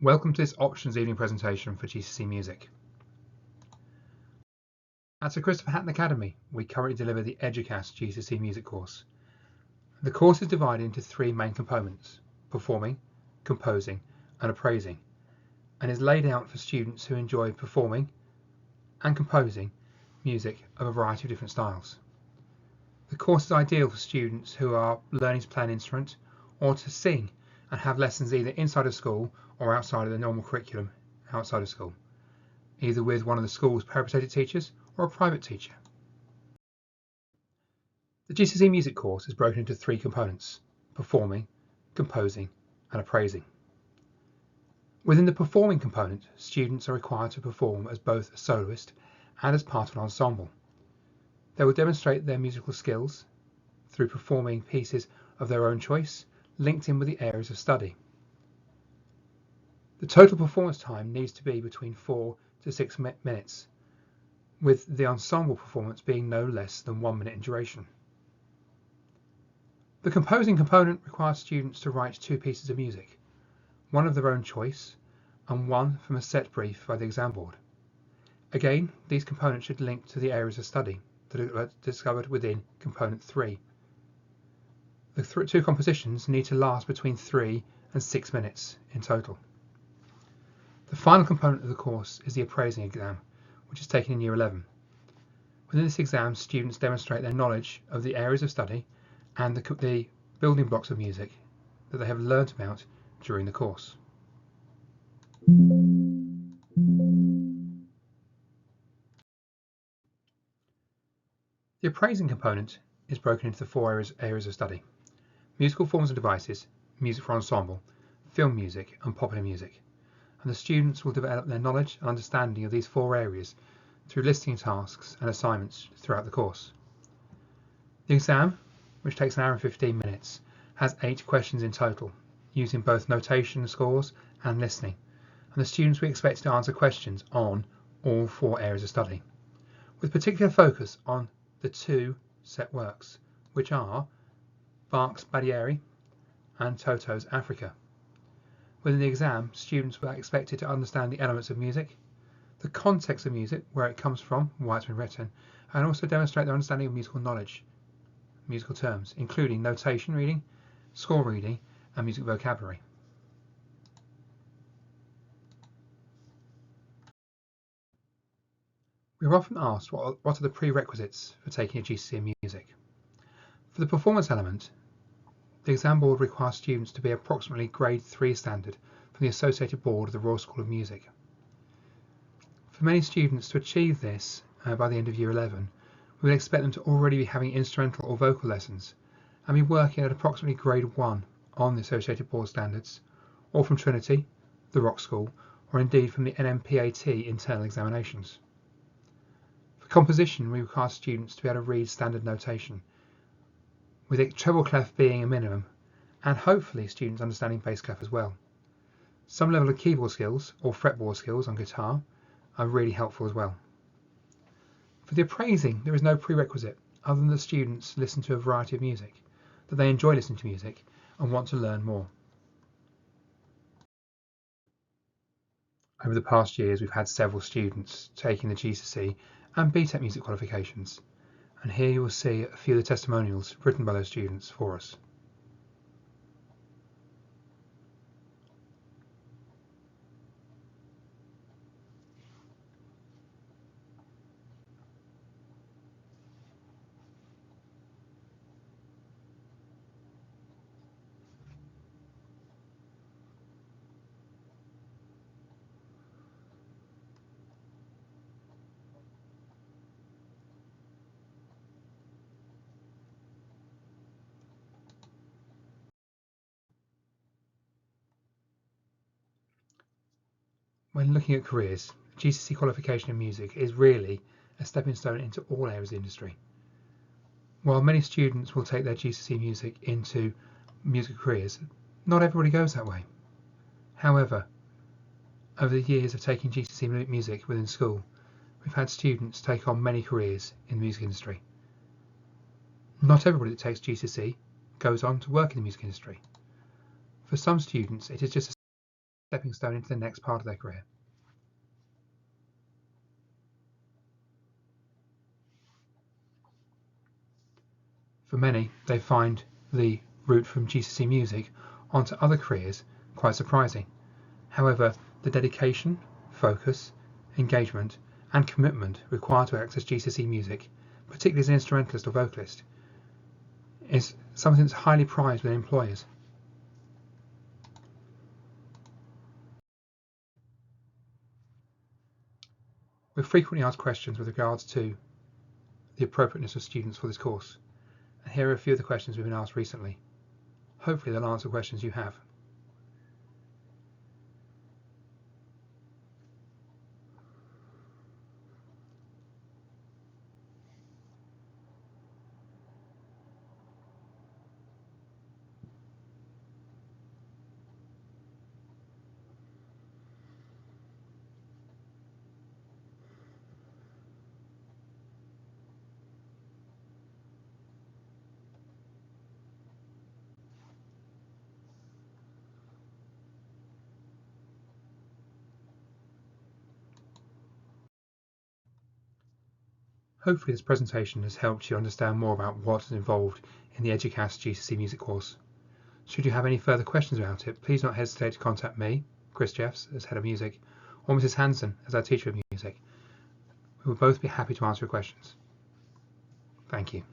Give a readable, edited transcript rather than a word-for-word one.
Welcome to this options evening presentation for GCSE Music. At Sir Christopher Hatton Academy, we currently deliver the Educast GCSE Music course. The course is divided into three main components: performing, composing and appraising, and is laid out for students who enjoy performing and composing music of a variety of different styles. The course is ideal for students who are learning to play an instrument or to sing and have lessons either inside of school or outside of the normal curriculum outside of school, either with one of the school's peripatetic teachers or a private teacher. The GCSE Music course is broken into three components: performing, composing and appraising. Within the performing component, students are required to perform as both a soloist and as part of an ensemble. They will demonstrate their musical skills through performing pieces of their own choice, linked in with the areas of study. The total performance time needs to be between 4 to 6 minutes, with the ensemble performance being no less than 1 minute in duration. The composing component requires students to write 2 pieces of music, one of their own choice and one from a set brief by the exam board. Again, these components should link to the areas of study that are discovered within component 3. The 2 compositions need to last between 3 and 6 minutes in total. The final component of the course is the appraising exam, which is taken in Year 11. Within this exam, students demonstrate their knowledge of the areas of study and the building blocks of music that they have learnt about during the course. The appraising component is broken into the 4 areas of study: musical forms and devices, music for ensemble, film music and popular music. And the students will develop their knowledge and understanding of these 4 areas through listening tasks and assignments throughout the course. The exam, which takes an hour and 15 minutes, has 8 questions in total, using both notation scores and listening, and the students will be expected to answer questions on all 4 areas of study, with particular focus on the 2 set works, which are Bach's Badiary and Toto's Africa. Within the exam, students were expected to understand the elements of music, the context of music, where it comes from, why it's been written, and also demonstrate their understanding of musical knowledge, musical terms, including notation reading, score reading, and music vocabulary. We are often asked what are the prerequisites for taking a GCSE music. For the performance element, the exam board requires students to be approximately grade 3 standard from the Associated Board of the Royal School of Music. For many students to achieve this by the end of Year 11, we would expect them to already be having instrumental or vocal lessons and be working at approximately grade 1 on the Associated Board standards, or from Trinity, the Rock School, or indeed from the NMPAT internal examinations. For composition, we require students to be able to read standard notation, with a treble clef being a minimum, and hopefully students understanding bass clef as well. Some level of keyboard skills or fretboard skills on guitar are really helpful as well. For the appraising, there is no prerequisite other than the students listen to a variety of music, that they enjoy listening to music and want to learn more. Over the past years, we've had several students taking the GCSE and BTEC music qualifications, and here you will see a few of the testimonials written by those students for us. When looking at careers, GCSE qualification in music is really a stepping stone into all areas of the industry. While many students will take their GCSE music into music careers, not everybody goes that way. However, over the years of taking GCSE music within school, we've had students take on many careers in the music industry. Not everybody that takes GCSE goes on to work in the music industry. For some students, it is just a stepping stone into the next part of their career. For many, they find the route from GCSE music onto other careers quite surprising. However, the dedication, focus, engagement and commitment required to access GCSE music, particularly as an instrumentalist or vocalist, is something that's highly prized within employers. We're frequently asked questions with regards to the appropriateness of students for this course, and here are a few of the questions we've been asked recently. Hopefully they'll answer questions you have. Hopefully this presentation has helped you understand more about what is involved in the EDUCAS GCSE music course. Should you have any further questions about it, please don't hesitate to contact me, Chris Jeffs, as Head of Music, or Mrs. Hanson as our Teacher of Music. We will both be happy to answer your questions. Thank you.